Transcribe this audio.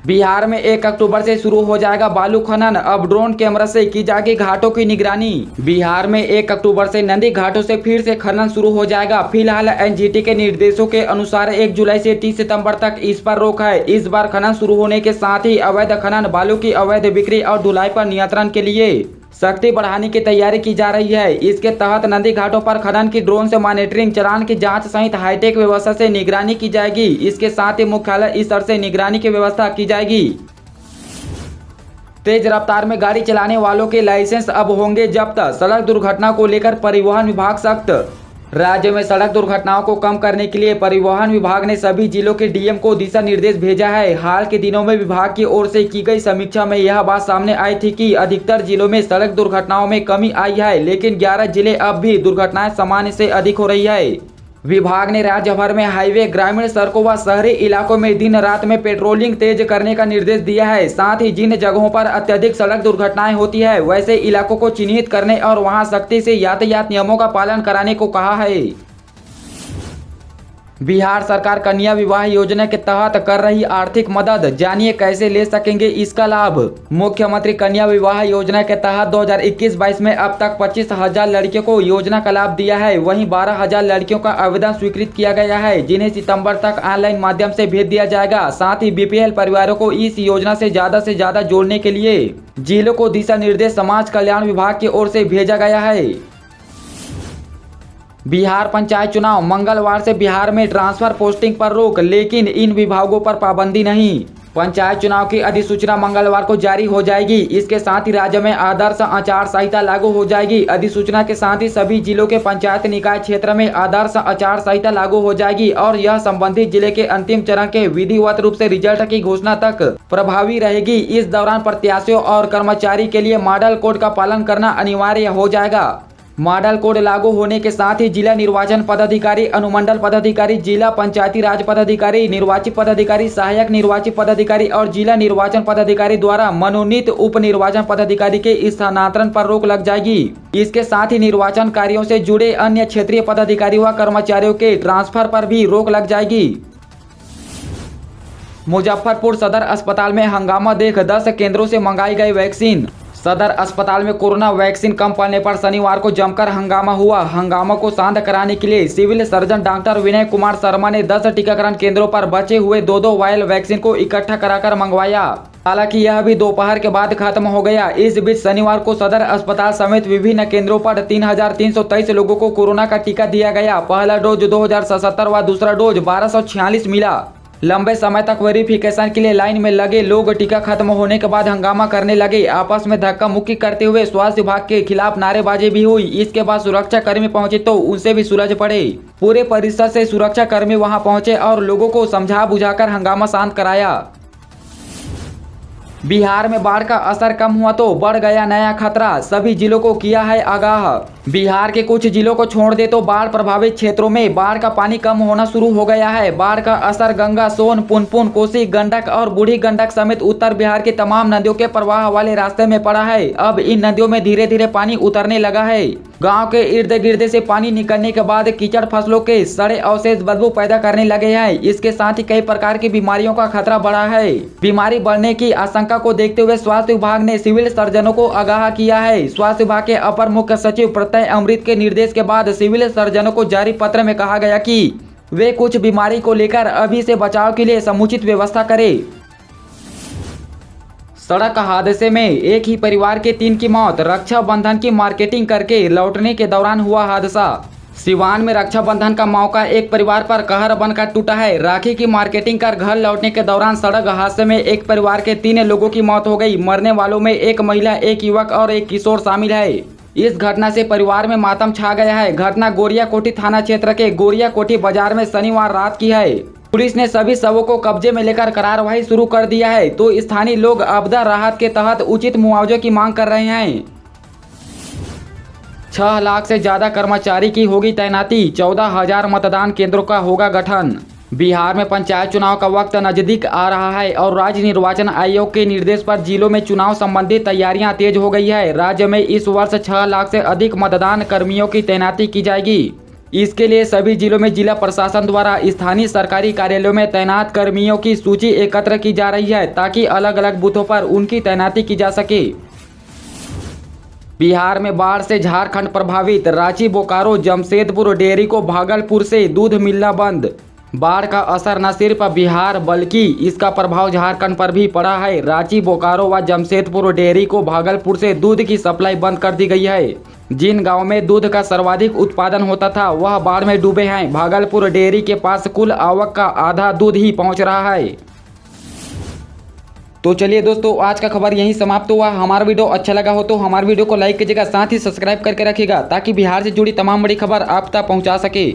बिहार में 1 अक्टूबर से शुरू हो जाएगा बालू खनन। अब ड्रोन कैमरा से की जाएगी घाटों की निगरानी। बिहार में 1 अक्टूबर से नदी घाटों से फिर से खनन शुरू हो जाएगा। फिलहाल एनजीटी के निर्देशों के अनुसार 1 जुलाई से 30 सितंबर तक इस पर रोक है। इस बार खनन शुरू होने के साथ ही अवैध खनन, बालू की अवैध बिक्री और ढुलाई पर नियंत्रण के लिए सख्ती बढ़ाने की तैयारी की जा रही है। इसके तहत नदी घाटों पर खनन की ड्रोन से मॉनिटरिंग, चालान की जांच सहित हाईटेक व्यवस्था से निगरानी की जाएगी। इसके साथ ही मुख्यालय स्तर से निगरानी की व्यवस्था की जाएगी। तेज रफ्तार में गाड़ी चलाने वालों के लाइसेंस अब होंगे जब्त। सड़क दुर्घटना को लेकर परिवहन विभाग सख्त। राज्य में सड़क दुर्घटनाओं को कम करने के लिए परिवहन विभाग ने सभी जिलों के डीएम को दिशा निर्देश भेजा है। हाल के दिनों में विभाग की ओर से की गई समीक्षा में यह बात सामने आई थी कि अधिकतर जिलों में सड़क दुर्घटनाओं में कमी आई है, लेकिन 11 जिले अब भी दुर्घटनाएं सामान्य से अधिक हो रही है। विभाग ने राज्य भर में हाईवे, ग्रामीण सड़कों व शहरी इलाकों में दिन रात में पेट्रोलिंग तेज करने का निर्देश दिया है। साथ ही जिन जगहों पर अत्यधिक सड़क दुर्घटनाएं होती है वैसे इलाकों को चिन्हित करने और वहां सख्ती से यातायात नियमों का पालन कराने को कहा है। बिहार सरकार कन्या विवाह योजना के तहत कर रही आर्थिक मदद, जानिए कैसे ले सकेंगे इसका लाभ। मुख्यमंत्री कन्या विवाह योजना के तहत 2021-22 में अब तक 25,000 लड़कियों को योजना का लाभ दिया है। वहीं 12,000 लड़कियों का आवेदन स्वीकृत किया गया है, जिन्हें सितंबर तक ऑनलाइन माध्यम से भेज दिया जाएगा। साथ ही बीपीएल परिवारों को इस योजना से ज्यादा जोड़ने के लिए जिलों को दिशा निर्देश समाज कल्याण विभाग की ओर से भेजा गया है। बिहार पंचायत चुनाव, मंगलवार से बिहार में ट्रांसफर पोस्टिंग पर रोक, लेकिन इन विभागों पर पाबंदी नहीं। पंचायत चुनाव की अधिसूचना मंगलवार को जारी हो जाएगी। इसके साथ ही राज्य में आदर्श आचार संहिता लागू हो जाएगी। अधिसूचना के साथ ही सभी जिलों के पंचायत निकाय क्षेत्र में आदर्श आचार संहिता लागू हो जाएगी और यह संबंधित जिले के अंतिम चरण के विधिवत रूप से रिजल्ट की घोषणा तक प्रभावी रहेगी। इस दौरान प्रत्याशियों और कर्मचारी के लिए मॉडल कोड का पालन करना अनिवार्य हो जाएगा। मॉडल कोड लागू होने के साथ ही जिला निर्वाचन पदाधिकारी, अनुमंडल पदाधिकारी, जिला पंचायती राज पदाधिकारी, निर्वाचित पदाधिकारी, सहायक निर्वाचित पदाधिकारी और जिला निर्वाचन पदाधिकारी द्वारा मनोनीत उप निर्वाचन पदाधिकारी के स्थानांतरण पर रोक लग जाएगी। इसके साथ ही निर्वाचन कार्यों से जुड़े अन्य क्षेत्रीय पदाधिकारी व कर्मचारियों के ट्रांसफर पर भी रोक लग जाएगी। मुजफ्फरपुर सदर अस्पताल में हंगामा देख 10 केंद्रों से मंगाई गई वैक्सीन। सदर अस्पताल में कोरोना वैक्सीन कम पड़ने पर शनिवार को जमकर हंगामा हुआ। हंगामा को शांत कराने के लिए civil surgeon doctor Vinay Kumar Sharma ने 10 टीकाकरण केंद्रों पर बचे हुए 2-2 वायल वैक्सीन को इकट्ठा कराकर मंगवाया। हालांकि यह भी दोपहर के बाद खत्म हो गया। इस बीच शनिवार को सदर अस्पताल समेत विभिन्न केंद्रों पर 3,323 लोगों को कोरोना का टीका दिया गया। पहला डोज 2,077 व दूसरा डोज 1,246 मिला। लंबे समय तक वेरिफिकेशन के लिए लाइन में लगे लोग टीका खत्म होने के बाद हंगामा करने लगे। आपस में धक्का मुक्की करते हुए स्वास्थ्य विभाग के खिलाफ नारेबाजी भी हुई। इसके बाद सुरक्षा कर्मी पहुंचे तो उनसे भी सुलझ पड़े। पूरे परिसर से सुरक्षा कर्मी वहां पहुंचे और लोगों को समझा बुझाकर हंगामा शांत कराया। बिहार में बाढ़ का असर कम हुआ तो बढ़ गया नया खतरा, सभी जिलों को किया है आगाह। बिहार के कुछ जिलों को छोड़ दे तो बाढ़ प्रभावित क्षेत्रों में बाढ़ का पानी कम होना शुरू हो गया है। बाढ़ का असर गंगा, सोन, पुनपुन, कोसी, गंडक और बूढ़ी गंडक समेत उत्तर बिहार की तमाम नदियों के प्रवाह वाले रास्ते में पड़ा है। अब इन नदियों में धीरे धीरे पानी उतरने लगा है। गांव के इर्द गिर्द से पानी निकलने के बाद कीचड़ फसलों के सड़े अवशेष बदबू पैदा करने लगे हैं। इसके साथ ही कई प्रकार की बीमारियों का खतरा बढ़ा है। बीमारी बढ़ने की आशंका को देखते हुए स्वास्थ्य विभाग ने सिविल सर्जनों को आगाह किया है। स्वास्थ्य विभाग के अपर मुख्य सचिव प्रत्यय अमृत के निर्देश के बाद सिविल सर्जनों को जारी पत्र में कहा गया कि वे कुछ बीमारी को लेकर अभी से बचाव के लिए समुचित व्यवस्था करें। सड़क हादसे में एक ही परिवार के 3 की मौत, रक्षाबंधन की मार्केटिंग करके लौटने के दौरान हुआ हादसा। सिवान में रक्षाबंधन का मौका एक परिवार पर कहर बनकर टूटा है। राखी की मार्केटिंग कर घर लौटने के दौरान सड़क हादसे में एक परिवार के 3 लोगों की मौत हो गई। मरने वालों में एक महिला, एक युवक और एक किशोर शामिल है। इस घटना से परिवार में मातम छा गया है। घटना गोरिया कोठी थाना क्षेत्र के गोरिया कोठी बाजार में शनिवार रात की है। पुलिस ने सभी शवों को कब्जे में लेकर कार्रवाई शुरू कर दिया है तो स्थानीय लोग आपदा राहत के तहत उचित मुआवजे की मांग कर रहे हैं। 6 लाख से ज्यादा कर्मचारी की होगी तैनाती, 14,000 मतदान केंद्रों का होगा गठन। बिहार में पंचायत चुनाव का वक्त नजदीक आ रहा है और राज्य निर्वाचन आयोग के निर्देश पर जिलों में चुनाव संबंधी तैयारियां तेज हो गई है। राज्य में इस वर्ष 6 लाख से अधिक मतदान कर्मियों की तैनाती की जाएगी। इसके लिए सभी जिलों में जिला प्रशासन द्वारा स्थानीय सरकारी कार्यालयों में तैनात कर्मियों की सूची एकत्र की जा रही है ताकि अलग अलग बूथों पर उनकी तैनाती की जा सके। बिहार में बाढ़ से झारखंड प्रभावित। रांची, बोकारो, जमशेदपुर डेयरी को भागलपुर से दूध मिलना बंद। बाढ़ का असर न सिर्फ बिहार बल्कि इसका प्रभाव झारखंड पर भी पड़ा है। रांची, बोकारो व जमशेदपुर डेयरी को भागलपुर से दूध की सप्लाई बंद कर दी गई है। जिन गांवों में दूध का सर्वाधिक उत्पादन होता था वह बाढ़ में डूबे हैं। भागलपुर डेयरी के पास कुल आवक का आधा दूध ही पहुंच रहा है। तो चलिए दोस्तों, आज का खबर यहीं समाप्त हुआ। हमारा वीडियो अच्छा लगा हो तो हमारे वीडियो को लाइक कीजिएगा, साथ ही सब्सक्राइब करके रखिएगा ताकि बिहार से जुड़ी तमाम बड़ी खबर आप तक पहुंचा सके।